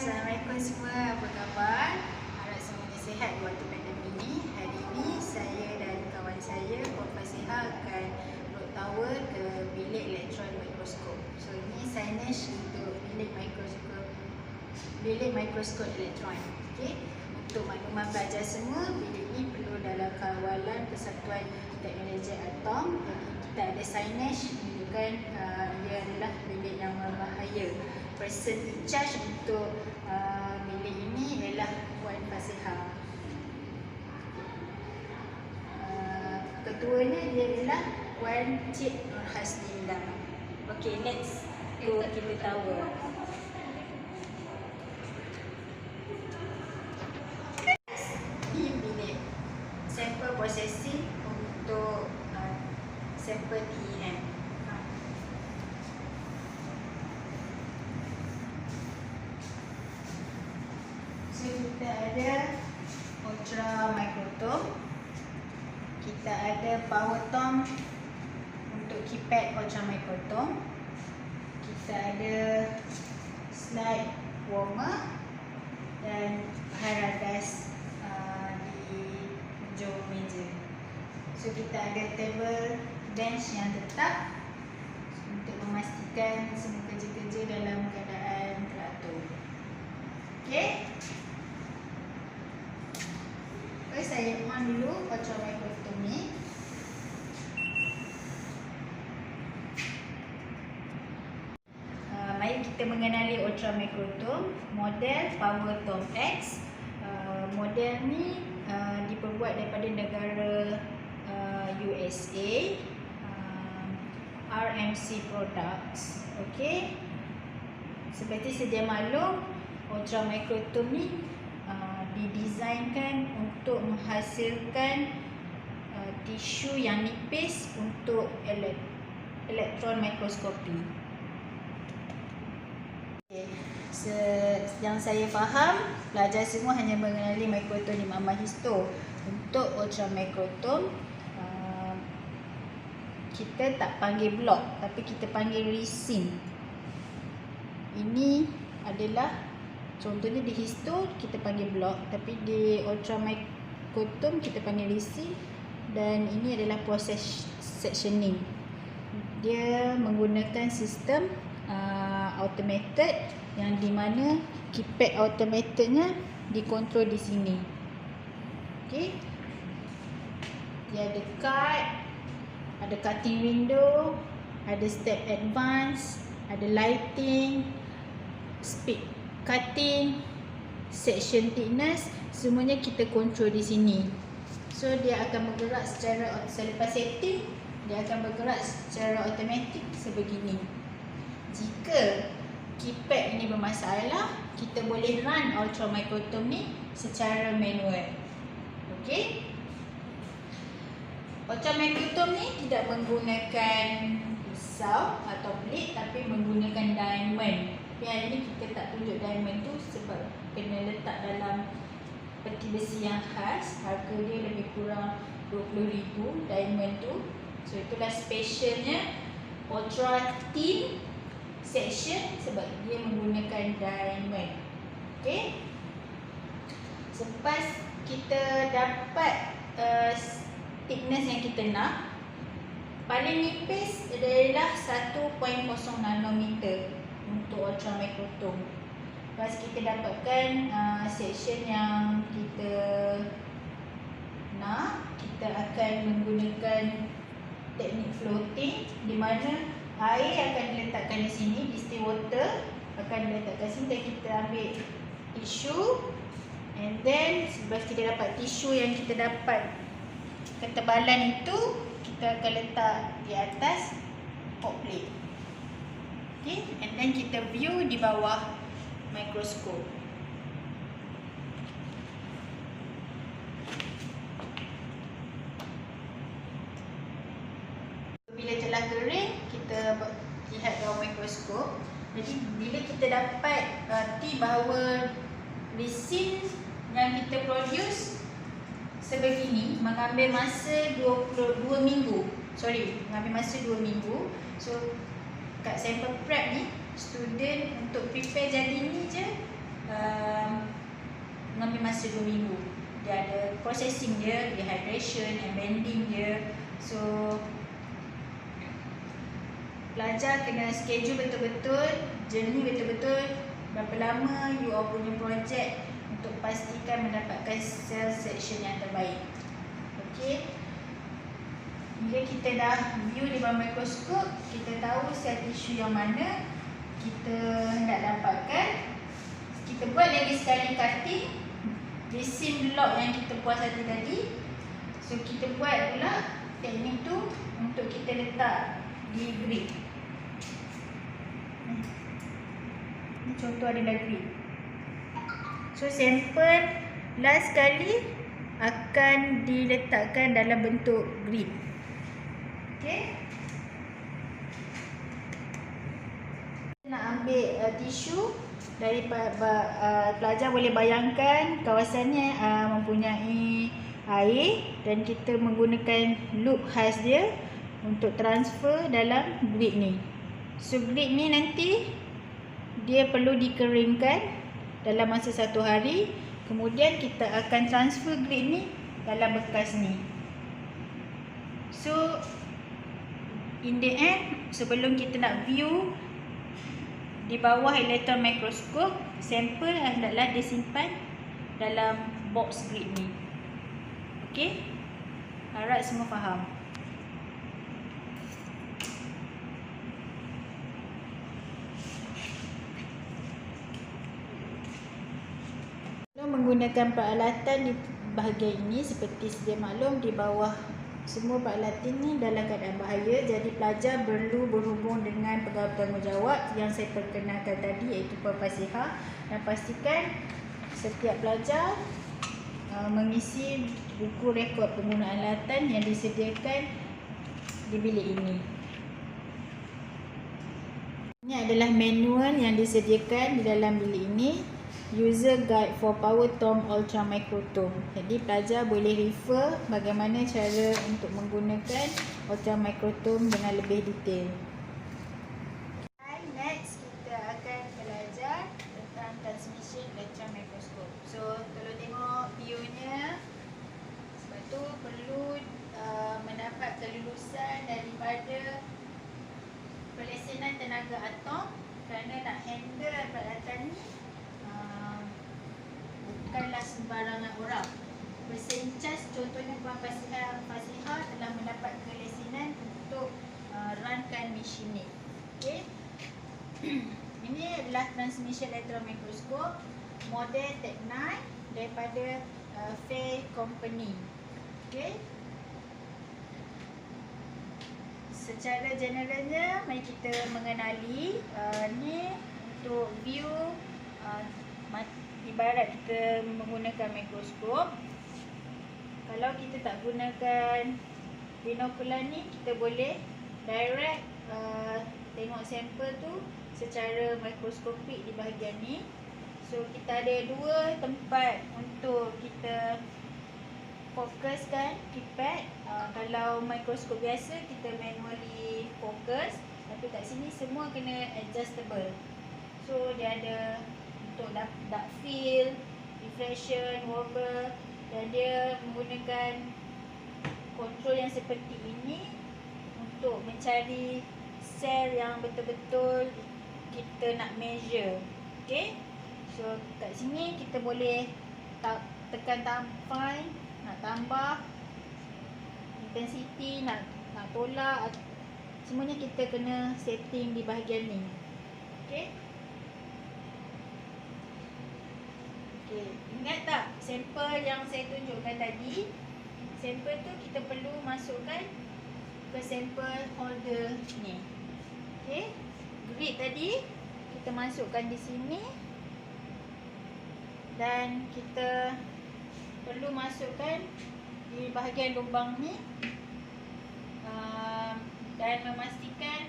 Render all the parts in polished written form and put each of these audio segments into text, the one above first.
Assalamualaikum semua, apa khabar? Harap semuanya sihat waktu pandemik ini. Hari ini saya dan kawan saya, Prof. Siha akan road tour ke bilik elektron mikroskop. So ini signage untuk bilik mikroskop elektron. Okay? Untuk makluman pelajar semua, bilik ini perlu dalam kawalan Persatuan Teknologi Atom. Jadi kita ada signage menunjukkan dia adalah bilik yang berbahaya. Person in charge untuk bilik ini ialah Puan Fasiha. Ketuanya dia adalah Puan Cik Nur Haslinda. Okay, let's go kita tower. Di bilik sampel processing untuk sampel TEM. So kita ada ultra microtome, kita ada power tome untuk keypad ultra microtome, kita ada slide warmer dan bahan radas di hujung meja. So kita ada table bench yang tetap untuk memastikan semua kerja-kerja dalam keadaan teratur. Okay. Saya on dulu ultra microtome ni. Mari kita mengenali ultra microtome. Model Power Tome X. Model ni diperbuat daripada negara USA, RMC Products. Okey. Seperti sedia maklum, ultra microtome ni didesainkan untuk menghasilkan tisu yang nipis untuk elektron mikroskopi. Okay. Yang saya faham, pelajar semua hanya mengenali mikrotom di mama histo. Untuk ultra mikrotom, kita tak panggil blok, tapi kita panggil resin. Ini adalah contohnya di histo kita panggil blok, tapi di ultra microtome kita panggil resin. Dan ini adalah proses sectioning. Dia menggunakan sistem automated, yang di mana keypad automatednya dikontrol di sini. Okey. Dia ada cut, ada cutting window, ada step advance, ada lighting, speed cutting, section thickness, semuanya kita control di sini. So dia akan bergerak secara selepas setting, dia akan bergerak secara automatik sebegini. Jika keypad ini bermasalah, kita boleh run ultra microtome ni secara manual. Okey. Ultra microtome ni tidak menggunakan pisau atau blade, tapi menggunakan diamond. Tapi hari ni kita tak tunjuk diamond tu sebab kena letak dalam peti besi yang khas. Harga dia lebih kurang 20,000 diamond tu. So itulah specialnya ultra thin section, sebab dia menggunakan diamond. Okay. Selepas kita dapat thickness yang kita nak, paling nipis adalah 1.0 nanometer untuk ultra microtome. Lepas kita dapatkan section yang kita nak, kita akan menggunakan teknik floating, di mana air akan diletakkan di sini, distilled water akan diletakkan sini, dan kita ambil tisu, and then selepas kita dapat tisu yang kita dapat ketebalan itu, kita akan letak di atas hot plate. Okay, and then kita view di bawah mikroskop. Bila telah kering, kita lihat bawah mikroskop. Jadi bila kita dapat bahawa resin yang kita produce sebegini, mengambil masa 2 minggu. Mengambil masa 2 minggu. So kat sampel prep ni, student untuk prepare jadi ni je mengambil masa 2 minggu. Dia ada processing dia, dehydration and bending dia. So pelajar kena schedule betul-betul, journey betul-betul, berapa lama you all punya projek untuk pastikan mendapatkan cell section yang terbaik. Okey. Bila kita dah view di bawah mikroskop, kita tahu sel tisu yang mana kita hendak dapatkan. Kita buat lagi sekali cutting resin block yang kita puas hati tadi. So kita buat pula teknik tu untuk kita letak di grid. Ni contoh adalah grid. So sampel last kali akan diletakkan dalam bentuk grid. Okey. Nak ambil tisu dari pelajar boleh bayangkan kawasannya mempunyai air dan kita menggunakan loop khas dia untuk transfer dalam grid ni. So grid ni nanti dia perlu dikeringkan dalam masa 1 hari. Kemudian kita akan transfer grid ni dalam bekas ni. So in the end, sebelum kita nak view di bawah elektron mikroskop, sampel hendaklah disimpan dalam box grid ni. Okey? Harap semua faham. Menggunakan peralatan di bahagian ini seperti sedia maklum, di bawah semua peralatan ini dalam keadaan bahaya, jadi pelajar perlu berhubung dengan pegawai bertanggungjawab yang saya perkenalkan tadi, iaitu Puan Fasihah, dan pastikan setiap pelajar mengisi buku rekod penggunaan alatan yang disediakan di bilik ini. Ini adalah manual yang disediakan di dalam bilik ini. User Guide for Power Tom Ultra Microtome. Jadi pelajar boleh refer bagaimana cara untuk menggunakan Ultra Microtome dengan lebih detail. Next kita akan belajar tentang transmission electron microscope. So kalau tengok view-nya, sebab tu perlu mendapat kelulusan daripada pelesenan tenaga atom, kerana nak handle peralatan ni bukanlah sembarangan orang. Person in charge, contohnya Puan Fasihah telah mendapat kelesinan untuk runkan mesin ni. Okay. Ini adalah transmission electron microscope model Tech 9 daripada Fair Company. Okay. Secara generalnya, mari kita mengenali ni untuk view ibarat kita menggunakan mikroskop. Kalau kita tak gunakan binokular ni, kita boleh direct tengok sampel tu secara mikroskopik di bahagian ni. So kita ada 2 tempat untuk kita fokuskan keypad. Kalau mikroskop biasa kita manually fokus, tapi kat sini semua kena adjustable. So dia ada untuk dark field, reflection, wobble, dan dia menggunakan kontrol yang seperti ini untuk mencari sel yang betul-betul kita nak measure. Okay. So kat sini kita boleh tekan fine, nak tambah intensity, nak tolak, semuanya kita kena setting di bahagian ni. Okay. Ingat tak sampel yang saya tunjukkan tadi? Sampel tu kita perlu masukkan ke sampel holder ni. Okey. Grid tadi kita masukkan di sini, dan kita perlu masukkan di bahagian lubang ni, dan memastikan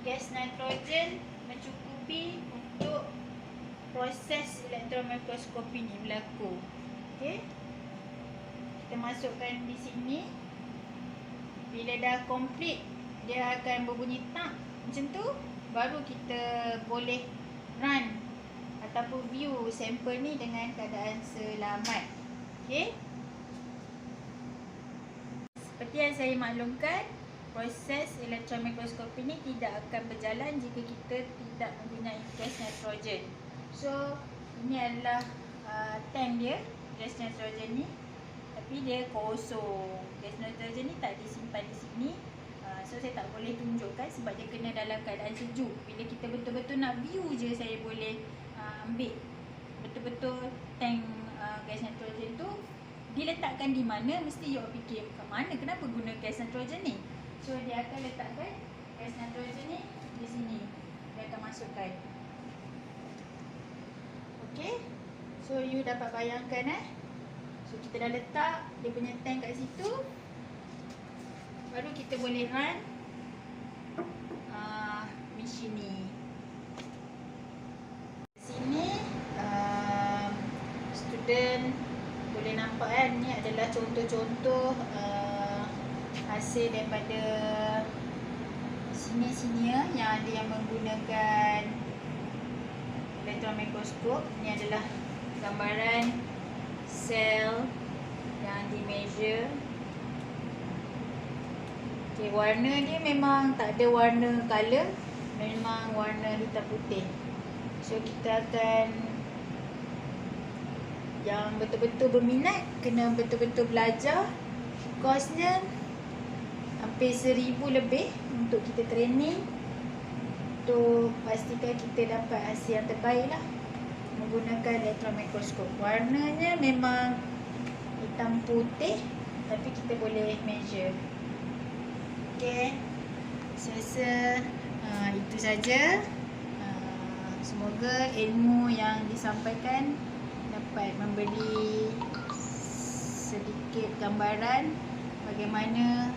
gas nitrogen mencukupi untuk proses elektron mikroskopi ni berlaku. Okey. Kita masukkan di sini. Bila dah complete, dia akan berbunyi tak macam tu, baru kita boleh run ataupun view sampel ni dengan keadaan selamat. Okey. Seperti yang saya maklumkan, proses elektron mikroskopi ni tidak akan berjalan jika kita tidak mempunyai gas nitrogen. So, ini adalah tank dia, gas nitrogen ni. Tapi dia kosong. Gas nitrogen ni tak disimpan di sini. So, saya tak boleh tunjukkan sebab dia kena dalam keadaan sejuk. Bila kita betul-betul nak view je, saya boleh ambil betul-betul tank gas nitrogen tu diletakkan di mana. Mesti you fikir kat mana, kenapa guna gas nitrogen ni. So dia akan letakkan gas nitrogen ni di sini. Dia akan masukkan. Okay. So you dapat bayangkan So kita dah letak dia punya tank kat situ. Baru kita boleh run mesin ni. Sini student boleh nampak kan, ni adalah contoh-contoh hasil daripada sini yang ada yang menggunakan elektron mikroskop. Ni adalah gambaran sel yang di measure. Okay, warna dia memang tak ada warna color, memang warna hitam putih. So kita akan, yang betul-betul berminat kena betul-betul belajar. Kosnya hampir 1000 lebih untuk kita training, untuk pastikan kita dapat hasil yang terbaik lah menggunakan elektron mikroskop. Warnanya memang hitam putih, tapi kita boleh measure. Okay, saya rasa itu saja. Semoga ilmu yang disampaikan dapat memberi sedikit gambaran bagaimana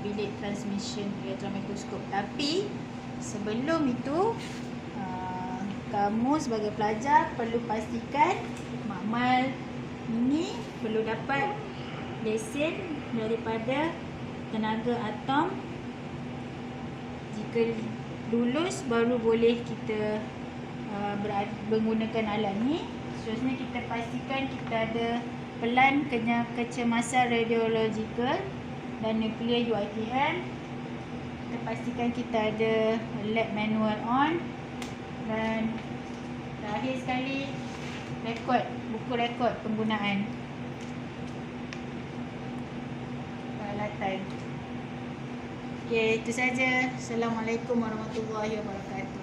bilik transmission elektron mikroskop. Tapi sebelum itu, kamu sebagai pelajar perlu pastikan makmal ini perlu dapat lesen daripada tenaga atom. Jika lulus baru boleh kita menggunakan alat ni. Seterusnya kita pastikan kita ada pelan kecemasan radiologikal dan nuklear UiTM. Kita pastikan kita ada lab manual on. Dan terakhir sekali, buku rekod penggunaan peralatan. Okay, itu saja. Assalamualaikum warahmatullahi wabarakatuh.